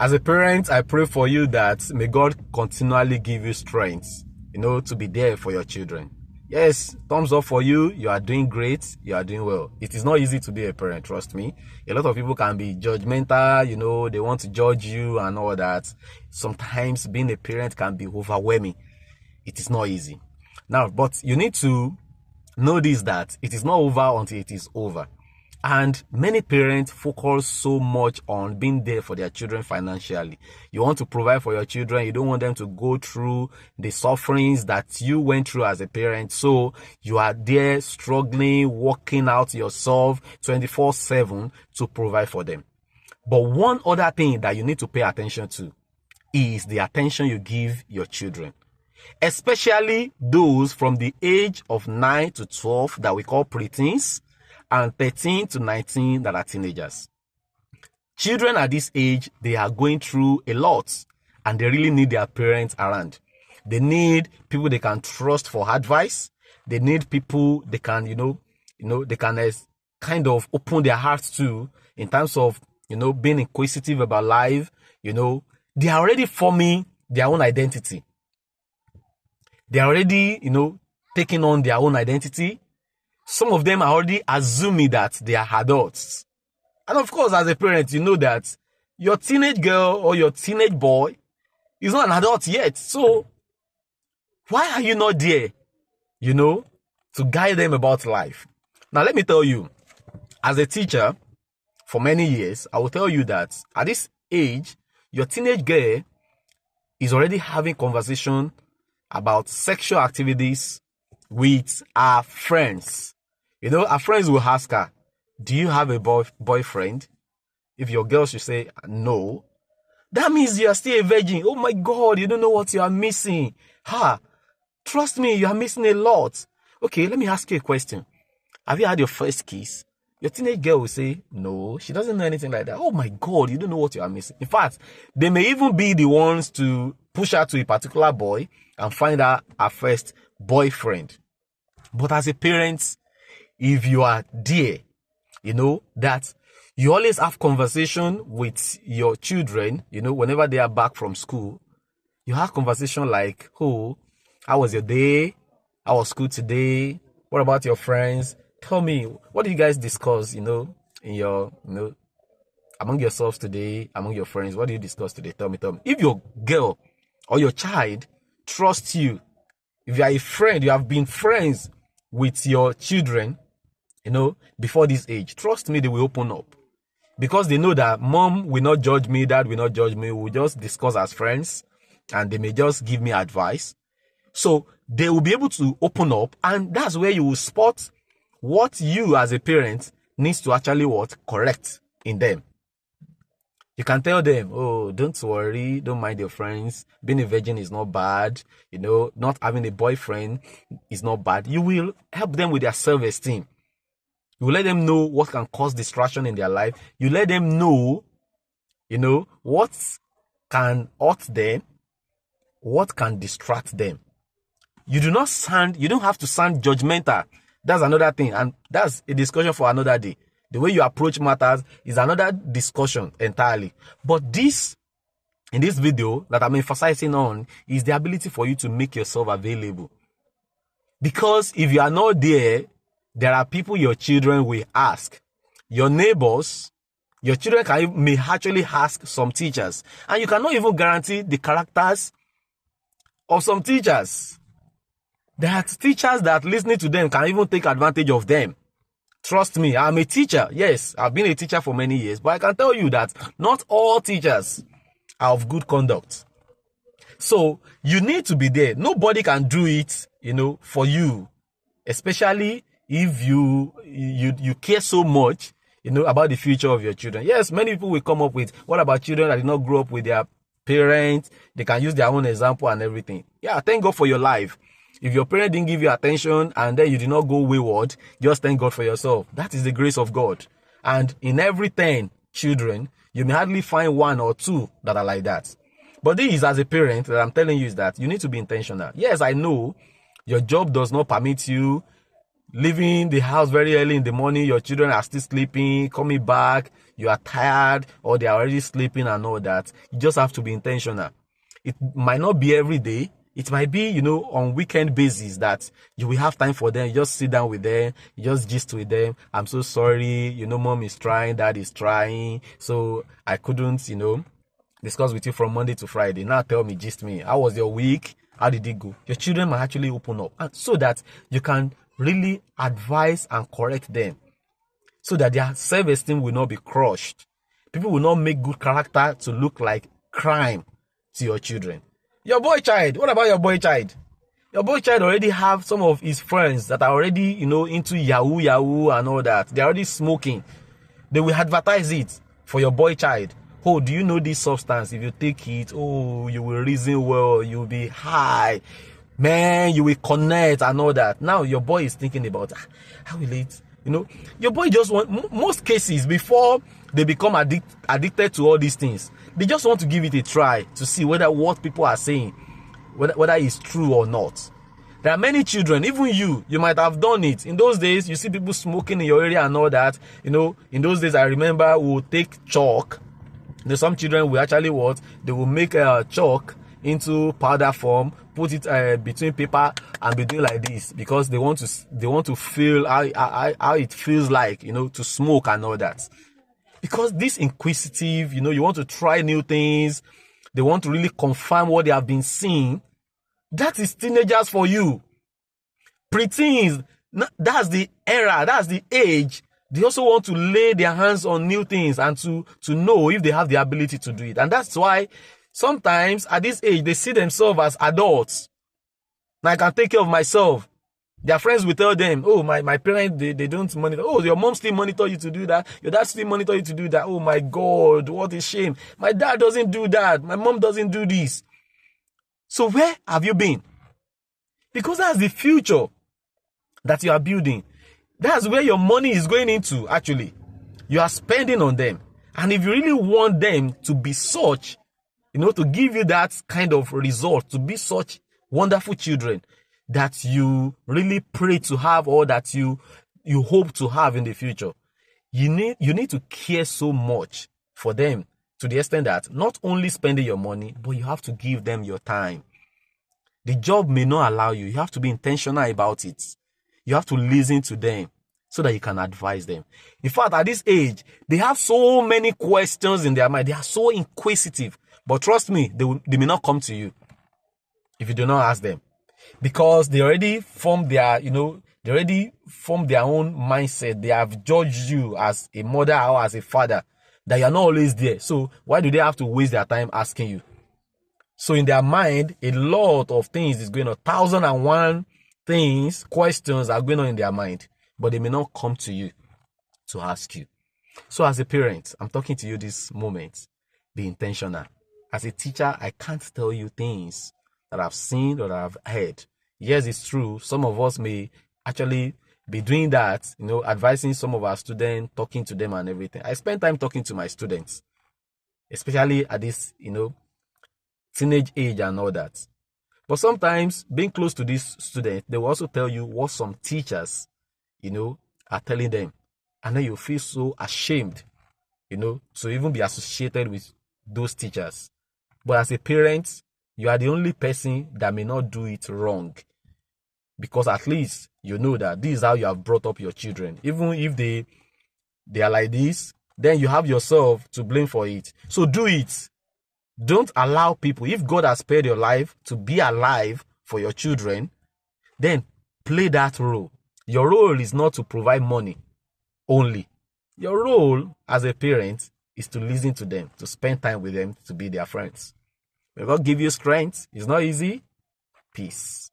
As a parent, I pray for you that may God continually give you strength, to be there for your children. Yes, thumbs up for you. You are doing great. You are doing well. It is not easy to be a parent, trust me. A lot of people can be judgmental, they want to judge you and all that. Sometimes being a parent can be overwhelming. It is not easy. Now, but you need to know this, that it is not over until it is over. And many parents focus so much on being there for their children financially. You want to provide for your children. You don't want them to go through the sufferings that you went through as a parent. So you are there struggling, working out yourself 24/7 to provide for them. But one other thing that you need to pay attention to is the attention you give your children, especially those from the age of 9 to 12 that we call preteens, and 13 to 19 that are teenagers. Children at this age, they are going through a lot and they really need their parents around. They need people they can trust for advice. They need people they can, they can kind of open their hearts to in terms of, being inquisitive about life. They are already forming their own identity. They are already, taking on their own identity. Some of them are already assuming that they are adults. And of course, as a parent, you know that your teenage girl or your teenage boy is not an adult yet. So why are you not there, to guide them about life? Now, let me tell you, as a teacher for many years, I will tell you that at this age, your teenage girl is already having conversation about sexual activities with her friends. Her friends will ask her, do you have a boyfriend? If your girl should say no, that means you are still a virgin. Oh my God, you don't know what you are missing. Trust me, you are missing a lot. Okay, let me ask you a question. Have you had your first kiss? Your teenage girl will say, no, she doesn't know anything like that. Oh my God, you don't know what you are missing. In fact, they may even be the ones to push her to a particular boy and find her first boyfriend. But as a parent, if you are there, that you always have conversation with your children, whenever they are back from school, you have conversation like, oh, how was your day? How was school today? What about your friends? Tell me, what do you guys discuss, in your, among yourselves today, among your friends? What do you discuss today? Tell me. If your girl or your child trusts you, if you are a friend, you have been friends with your children, before this age, trust me, they will open up. Because they know that mom will not judge me, dad will not judge me, we'll just discuss as friends, and they may just give me advice. So they will be able to open up, and that's where you will spot what you as a parent needs to actually correct in them. You can tell them, oh, don't worry, don't mind your friends. Being a virgin is not bad. Not having a boyfriend is not bad. You will help them with their self-esteem. You let them know what can cause distraction in their life. You let them know, what can hurt them, what can distract them. You don't have to sound judgmental. That's another thing. And that's a discussion for another day. The way you approach matters is another discussion entirely. But in this video that I'm emphasizing on is the ability for you to make yourself available. Because if you are not there are people your children will ask. Your neighbors, your children may actually ask some teachers. And you cannot even guarantee the characters of some teachers. There are teachers that listening to them can even take advantage of them. Trust me, I'm a teacher. Yes, I've been a teacher for many years. But I can tell you that not all teachers are of good conduct. So you need to be there. Nobody can do it, for you. Especially if you care so much, about the future of your children. Yes, many people will come up with, what about children that did not grow up with their parents? They can use their own example and everything. Yeah, thank God for your life. If your parent didn't give you attention and then you did not go wayward, just thank God for yourself. That is the grace of God. And in every 10 children, you may hardly find 1 or 2 that are like that. But this, as a parent, that I'm telling you is that you need to be intentional. Yes, I know your job does not permit you leaving the house very early in the morning, your children are still sleeping, coming back, you are tired or they are already sleeping and all that. You just have to be intentional. It might not be every day. It might be, on weekend basis that you will have time for them. You just sit down with them. You just gist with them. I'm so sorry. Mom is trying. Dad is trying. So I couldn't, discuss with you from Monday to Friday. Now tell me, gist me. How was your week? How did it go? Your children might actually open up. And so that you can really advise and correct them. So that their self-esteem will not be crushed. People will not make good character to look like crime to your children. Your boy child, what about your boy child? Your boy child already have some of his friends that are already, into Yahoo and all that. They're already smoking. They will advertise it for your boy child. Oh, do you know this substance? If you take it, oh, you will reason well. You'll be high. Man, you will connect and all that. Now your boy is thinking about, how will it, your boy just want, most cases before they become addicted to all these things, they just want to give it a try to see whether what people are saying, whether it's true or not. There are many children, even you might have done it. In those days, you see people smoking in your area and all that. In those days, I remember we would take chalk. Some children will actually they will make a chalk into powder form, put it between paper and be doing like this because they want to feel how it feels like, to smoke and all that. Because this inquisitive, you want to try new things. They want to really confirm what they have been seeing. That is teenagers for you. Preteens, that's the era, that's the age. They also want to lay their hands on new things and to know if they have the ability to do it. And that's why sometimes at this age, they see themselves as adults. Now I can take care of myself. Their friends will tell them, oh, my parents, they don't monitor. Oh, your mom still monitor you to do that. Your dad still monitor you to do that. Oh my God, what a shame. My dad doesn't do that. My mom doesn't do this. So where have you been? Because that's the future that you are building. That's where your money is going into, actually. You are spending on them. And if you really want them to be such, to give you that kind of result, to be such wonderful children that you really pray to have or that you hope to have in the future, you need to care so much for them to the extent that not only spending your money, but you have to give them your time. The job may not allow you. You have to be intentional about it. You have to listen to them so that you can advise them. In fact, at this age, they have so many questions in their mind. They are so inquisitive. But trust me, they may not come to you if you do not ask them. Because they already formed their, they already formed their own mindset. They have judged you as a mother or as a father that you are not always there. So why do they have to waste their time asking you? So in their mind, a lot of things is going on. 1,001 questions are going on in their mind, but they may not come to you to ask you. So as a parent, I'm talking to you this moment. Be intentional. As a teacher, I can't tell you things that I've seen or that I've heard. Yes, it's true. Some of us may actually be doing that, advising some of our students, talking to them and everything. I spend time talking to my students, especially at this, teenage age and all that. But sometimes being close to these students, they will also tell you what some teachers, are telling them. And then you feel so ashamed, to even be associated with those teachers. But as a parent, you are the only person that may not do it wrong. Because at least you know that this is how you have brought up your children. Even if they are like this, then you have yourself to blame for it. So do it. Don't allow people, if God has spared your life to be alive for your children, then play that role. Your role is not to provide money only. Your role as a parent is to listen to them, to spend time with them, to be their friends. May God give you strength. It's not easy. Peace.